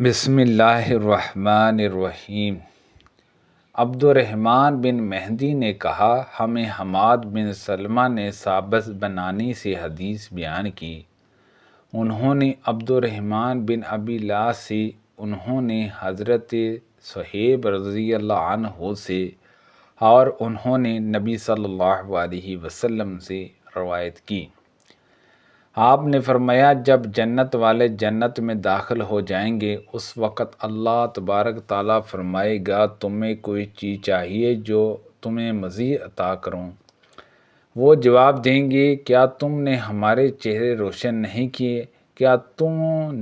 بسم اللہ الرحمن الرحیم۔ عبد الرحمن بن مہدی نے کہا، ہمیں حماد بن سلمہ نے سابز بنانی سے حدیث بیان کی۔ انہوں نے عبد الرحمن بن ابی لاس سے، انہوں نے حضرت صہیب رضی اللہ عنہ سے، اور انہوں نے نبی صلی اللہ علیہ وسلم سے روایت کی۔ آپ نے فرمایا، جب جنت والے جنت میں داخل ہو جائیں گے، اس وقت اللہ تبارک تعالیٰ فرمائے گا، تمہیں کوئی چیز چاہیے جو تمہیں مزید عطا کروں؟ وہ جواب دیں گے، کیا تم نے ہمارے چہرے روشن نہیں کیے؟ کیا تم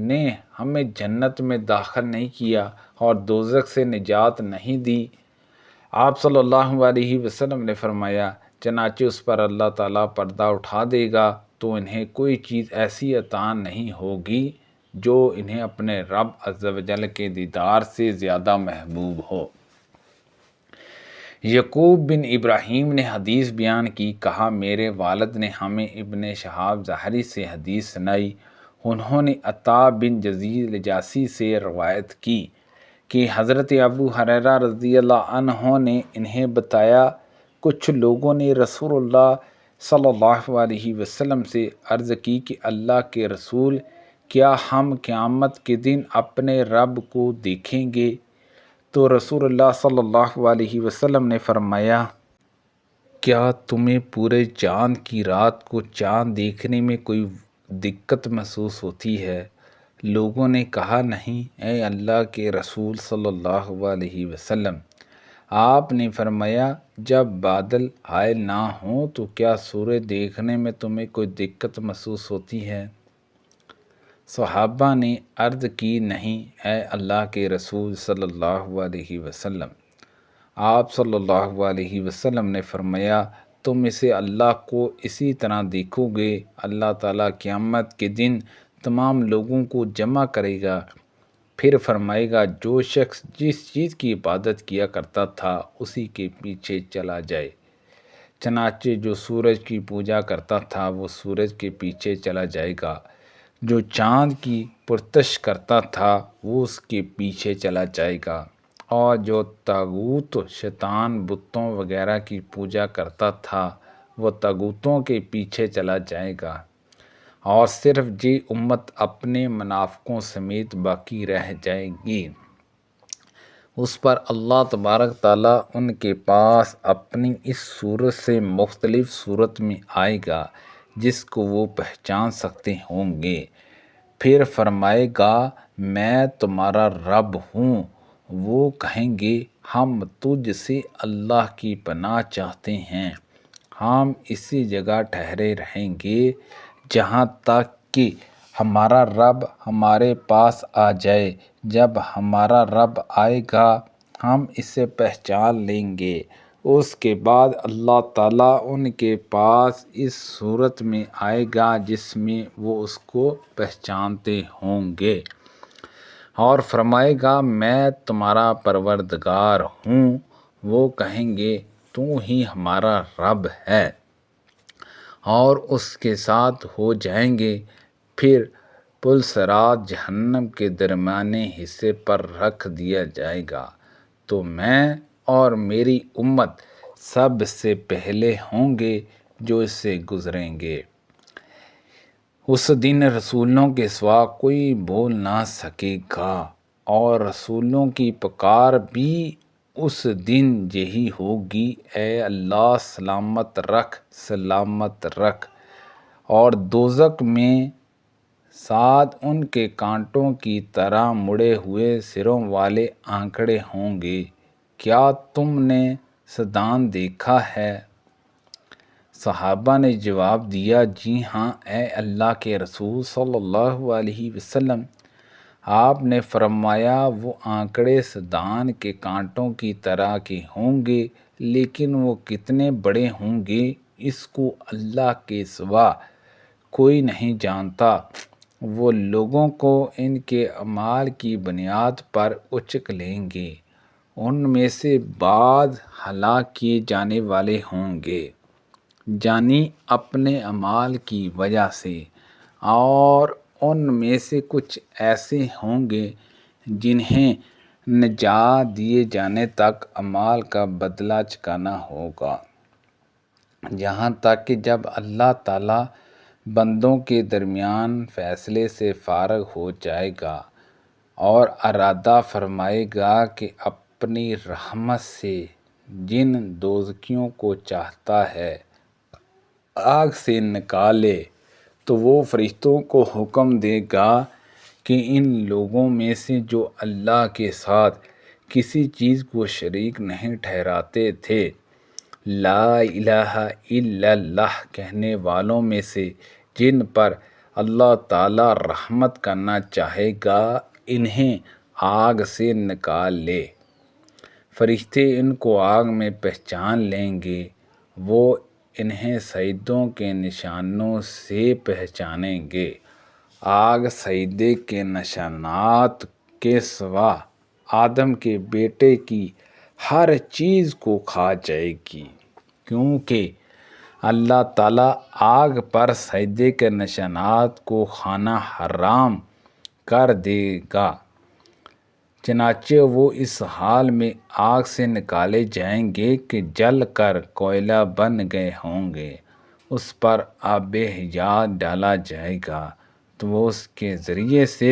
نے ہمیں جنت میں داخل نہیں کیا اور دوزخ سے نجات نہیں دی؟ آپ صلی اللہ علیہ وسلم نے فرمایا، چنانچہ اس پر اللہ تعالیٰ پردہ اٹھا دے گا تو انہیں کوئی چیز ایسی عطا نہیں ہوگی جو انہیں اپنے رب عز و جل کے دیدار سے زیادہ محبوب ہو۔ یعقوب بن ابراہیم نے حدیث بیان کی، کہا، میرے والد نے ہمیں ابن شہاب زہری سے حدیث سنائی۔ انہوں نے عطا بن یزید الجاسی سے روایت کی کہ حضرت ابو ہریرہ رضی اللہ عنہ نے انہیں بتایا، کچھ لوگوں نے رسول اللہ صلی اللہ علیہ وسلم سے عرض کی کہ اللہ کے رسول، کیا ہم قیامت کے دن اپنے رب کو دیکھیں گے؟ تو رسول اللہ صلی اللہ علیہ وسلم نے فرمایا، کیا تمہیں پورے چاند کی رات کو چاند دیکھنے میں کوئی دقت محسوس ہوتی ہے؟ لوگوں نے کہا، نہیں اے اللہ کے رسول صلی اللہ علیہ وسلم۔ آپ نے فرمایا، جب بادل حائل نہ ہوں تو کیا سورج دیکھنے میں تمہیں کوئی دقت محسوس ہوتی ہے؟ صحابہ نے عرض کی، نہیں اے اللہ کے رسول صلی اللہ علیہ وسلم۔ آپ صلی اللہ علیہ وسلم نے فرمایا، تم اسے اللہ کو اسی طرح دیکھو گے۔ اللہ تعالیٰ قیامت کے دن تمام لوگوں کو جمع کرے گا، پھر فرمائے گا، جو شخص جس چیز کی عبادت کیا کرتا تھا اسی کے پیچھے چلا جائے۔ چنانچہ جو سورج کی پوجا کرتا تھا وہ سورج کے پیچھے چلا جائے گا، جو چاند کی پرستش کرتا تھا وہ اس کے پیچھے چلا جائے گا، اور جو طاغوت شیطان بتوں وغیرہ کی پوجا کرتا تھا وہ طاغوتوں کے پیچھے چلا جائے گا، اور صرف یہ امت اپنے منافقوں سمیت باقی رہ جائے گی۔ اس پر اللہ تبارک تعالیٰ ان کے پاس اپنی اس صورت سے مختلف صورت میں آئے گا جس کو وہ پہچان سکتے ہوں گے، پھر فرمائے گا، میں تمہارا رب ہوں۔ وہ کہیں گے، ہم تجھ سے اللہ کی پناہ چاہتے ہیں، ہم اسی جگہ ٹھہرے رہیں گے جہاں تک کہ ہمارا رب ہمارے پاس آ جائے۔ جب ہمارا رب آئے گا ہم اسے پہچان لیں گے۔ اس کے بعد اللہ تعالیٰ ان کے پاس اس صورت میں آئے گا جس میں وہ اس کو پہچانتے ہوں گے، اور فرمائے گا، میں تمہارا پروردگار ہوں۔ وہ کہیں گے، تو ہی ہمارا رب ہے، اور اس کے ساتھ ہو جائیں گے۔ پھر پل صراط جہنم کے درمیانے حصے پر رکھ دیا جائے گا، تو میں اور میری امت سب سے پہلے ہوں گے جو اس سے گزریں گے۔ اس دن رسولوں کے سوا کوئی بول نہ سکے گا، اور رسولوں کی پکار بھی اس دن یہی ہوگی، اے اللہ سلامت رکھ، سلامت رکھ۔ اور دوزخ میں 7 ان کے کانٹوں کی طرح مڑے ہوئے سروں والے آنکڑے ہوں گے، کیا تم نے سدان دیکھا ہے؟ صحابہ نے جواب دیا، جی ہاں اے اللہ کے رسول صلی اللہ علیہ وسلم۔ آپ نے فرمایا، وہ آنکڑے سدان کے کانٹوں کی طرح کے ہوں گے، لیکن وہ کتنے بڑے ہوں گے اس کو اللہ کے سوا کوئی نہیں جانتا۔ وہ لوگوں کو ان کے اعمال کی بنیاد پر اچک لیں گے، ان میں سے بعض ہلاک کیے جانے والے ہوں گے، یعنی اپنے اعمال کی وجہ سے، اور ان میں سے کچھ ایسے ہوں گے جنہیں نجات دیے جانے تک اعمال کا بدلہ چکانا ہوگا، یہاں تک کہ جب اللہ تعالیٰ بندوں کے درمیان فیصلے سے فارغ ہو جائے گا اور ارادہ فرمائے گا کہ اپنی رحمت سے جن دوزخیوں کو چاہتا ہے آگ سے نکالے، تو وہ فرشتوں کو حکم دے گا کہ ان لوگوں میں سے جو اللہ کے ساتھ کسی چیز کو شریک نہیں ٹھہراتے تھے، لا الہ الا اللہ کہنے والوں میں سے جن پر اللہ تعالیٰ رحمت کرنا چاہے گا، انہیں آگ سے نکال لے۔ فرشتے ان کو آگ میں پہچان لیں گے، وہ انہیں سجدوں کے نشانوں سے پہچانیں گے۔ آگ سجدے کے نشانات کے سوا آدم کے بیٹے کی ہر چیز کو کھا جائے گی، کیونکہ اللہ تعالیٰ آگ پر سجدے کے نشانات کو کھانا حرام کر دے گا، چنانچہ وہ اس حال میں آگ سے نکالے جائیں گے کہ جل کر کوئلہ بن گئے ہوں گے۔ اس پر آب حیات ڈالا جائے گا تو وہ اس کے ذریعے سے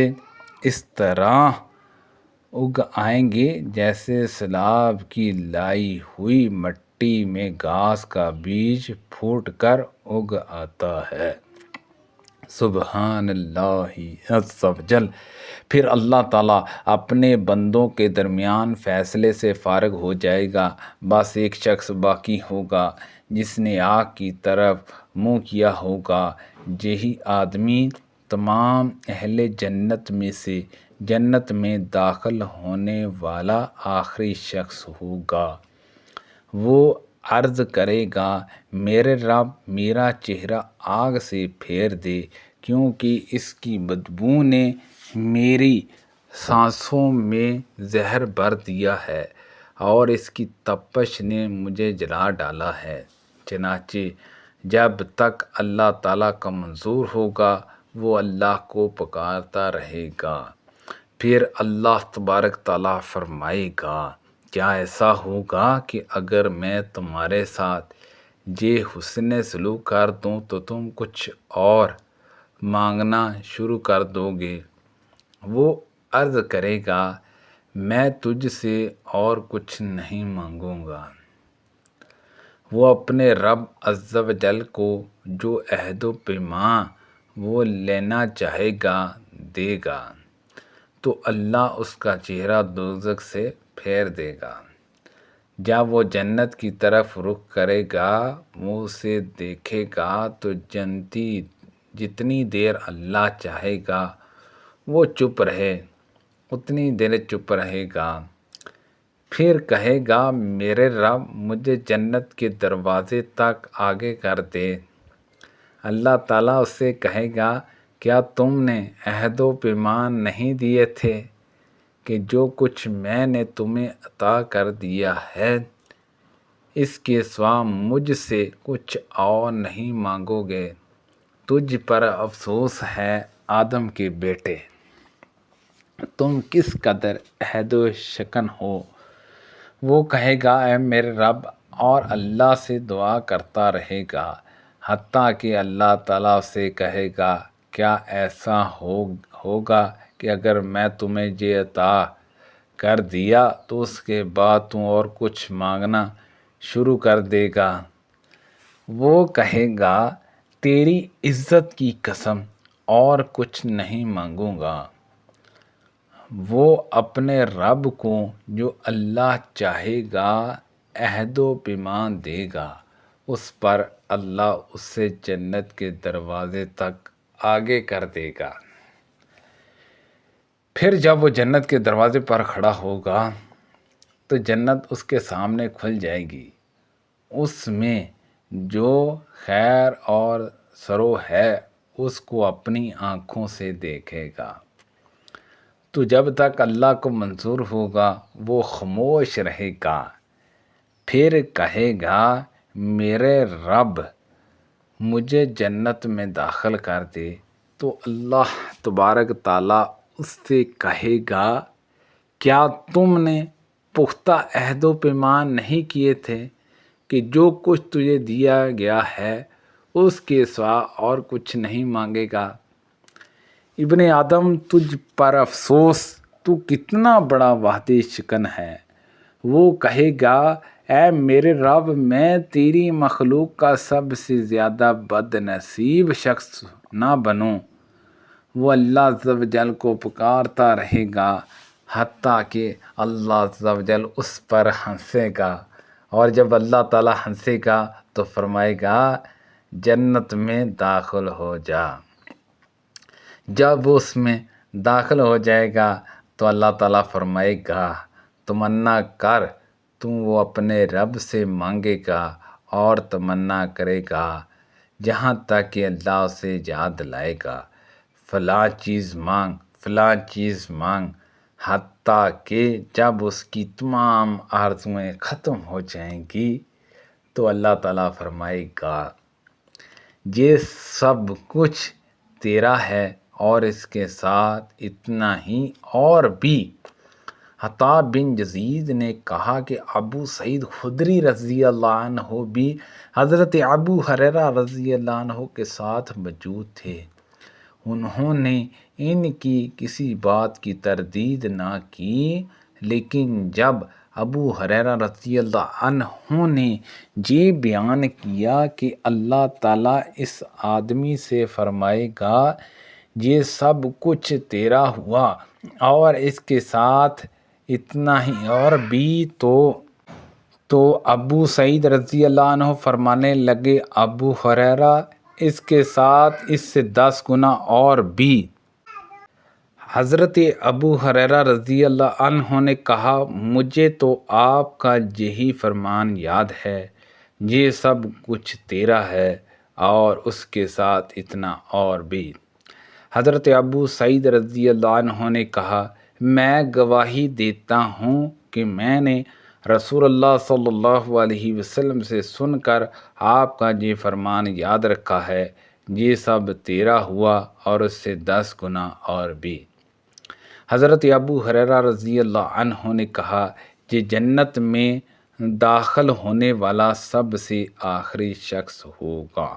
اس طرح اگ آئیں گے جیسے سیلاب کی لائی ہوئی مٹی میں گھاس کا بیج پھوٹ کر اگ آتا ہے۔ سبحان اللہ عز و جل۔ پھر اللہ تعالیٰ اپنے بندوں کے درمیان فیصلے سے فارغ ہو جائے گا، بس ایک شخص باقی ہوگا جس نے آگ کی طرف منہ کیا ہوگا۔ یہی آدمی تمام اہل جنت میں سے جنت میں داخل ہونے والا آخری شخص ہوگا۔ وہ عرض کرے گا، میرے رب، میرا چہرہ آگ سے پھیر دے، کیونکہ اس کی بدبو نے میری سانسوں میں زہر بھر دیا ہے اور اس کی تپش نے مجھے جلا ڈالا ہے۔ چنانچہ جب تک اللہ تعالیٰ کا منظور ہوگا وہ اللہ کو پکارتا رہے گا۔ پھر اللہ تبارک تعالیٰ فرمائے گا، کیا ایسا ہوگا کہ اگر میں تمہارے ساتھ یہ حسن سلوک کر دوں تو تم کچھ اور مانگنا شروع کر دو گے؟ وہ عرض کرے گا، میں تجھ سے اور کچھ نہیں مانگوں گا۔ وہ اپنے رب عز و جل کو جو عہد و پیمان وہ لینا چاہے گا دے گا، تو اللہ اس کا چہرہ دوزخ سے پھیر دے گا۔ جب وہ جنت کی طرف رخ کرے گا، وہ اسے دیکھے گا تو جنتی جتنی دیر اللہ چاہے گا وہ چپ رہے، اتنی دیر چپ رہے گا۔ پھر کہے گا، میرے رب، مجھے جنت کے دروازے تک آگے کر دے۔ اللہ تعالیٰ اس سے کہے گا، کیا تم نے عہد و پیمان نہیں دیے تھے کہ جو کچھ میں نے تمہیں عطا کر دیا ہے اس کے سوا مجھ سے کچھ اور نہیں مانگو گے؟ تجھ پر افسوس ہے آدم کے بیٹے، تم کس قدر عہد و شکن ہو۔ وہ کہے گا، اے میرے رب، اور اللہ سے دعا کرتا رہے گا، حتیٰ کہ اللہ تعالیٰ سے کہے گا، کیا ایسا ہوگا کہ اگر میں تمہیں یہ عطا کر دیا تو اس کے بعد تم اور کچھ مانگنا شروع کر دے گا؟ وہ کہے گا، تیری عزت کی قسم اور کچھ نہیں مانگوں گا۔ وہ اپنے رب کو جو اللہ چاہے گا عہد و پیمان دے گا، اس پر اللہ اسے جنت کے دروازے تک آگے کر دے گا۔ پھر جب وہ جنت کے دروازے پر کھڑا ہوگا تو جنت اس کے سامنے کھل جائے گی۔ اس میں جو خیر اور سرو ہے اس کو اپنی آنکھوں سے دیکھے گا۔ تو جب تک اللہ کو منظور ہوگا وہ خاموش رہے گا۔ پھر کہے گا، میرے رب، مجھے جنت میں داخل کر دے۔ تو اللہ تبارک تعالیٰ اس سے کہے گا، کیا تم نے پختہ عہد و پیمان نہیں کیے تھے کہ جو کچھ تجھے دیا گیا ہے اس کے سوا اور کچھ نہیں مانگے گا؟ ابن آدم تجھ پر افسوس، تو کتنا بڑا وعدہ شکن ہے۔ وہ کہے گا اے میرے رب، میں تیری مخلوق کا سب سے زیادہ بد نصیب شخص نہ بنوں۔ وہ اللہ عز و جل کو پکارتا رہے گا حتیٰ کہ اللہ عز و جل اس پر ہنسے گا، اور جب اللہ تعالیٰ ہنسے گا تو فرمائے گا جنت میں داخل ہو جا۔ جب اس میں داخل ہو جائے گا تو اللہ تعالیٰ فرمائے گا تمنا کر، وہ اپنے رب سے مانگے گا اور تمنا کرے گا جہاں تک کہ اللہ اسے یاد دلائے گا، فلاں چیز مانگ، فلاں چیز مانگ، حتیٰ کہ جب اس کی تمام آرزوئیں ختم ہو جائیں گی تو اللہ تعالیٰ فرمائے گا یہ سب کچھ تیرا ہے اور اس کے ساتھ اتنا ہی اور بھی۔ عطا بن یزید نے کہا کہ ابو سعید خدری رضی اللہ عنہ بھی حضرت ابو ہریرہ رضی اللہ عنہ کے ساتھ موجود تھے۔ انہوں نے ان کی کسی بات کی تردید نہ کی، لیکن جب ابو ہریرہ رضی اللہ عنہ نے یہ بیان کیا کہ اللہ تعالیٰ اس آدمی سے فرمائے گا یہ سب کچھ تیرا ہوا اور اس کے ساتھ اتنا ہی اور بھی، تو ابو سعید رضی اللہ عنہ فرمانے لگے ابو ہریرہ اس کے ساتھ اس سے 10 گنا اور بھی۔ حضرت ابو ہریرہ رضی اللہ عنہ نے کہا مجھے تو آپ کا یہی فرمان یاد ہے، یہ سب کچھ تیرا ہے اور اس کے ساتھ اتنا اور بھی۔ حضرت ابو سعید رضی اللہ عنہ نے کہا میں گواہی دیتا ہوں کہ میں نے رسول اللہ صلی اللہ علیہ وسلم سے سن کر آپ کا یہ فرمان یاد رکھا ہے، یہ سب تیرا ہوا اور اس سے 10 گنا اور بھی۔ حضرت ابو ہریرہ رضی اللہ عنہ نے کہا یہ جنت میں داخل ہونے والا سب سے آخری شخص ہوگا۔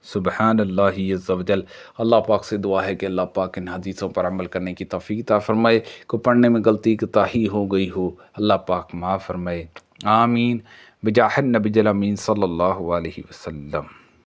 سبحان اللہ عز و جل۔ اللہ پاک سے دعا ہے کہ اللہ پاک ان حدیثوں پر عمل کرنے کی توفیق عطا فرمائے، کو پڑھنے میں غلطی کوتاہی ہو گئی ہو اللہ پاک معاف فرمائے، آمین، بجاہ النبی الامین صلی اللہ علیہ وسلم۔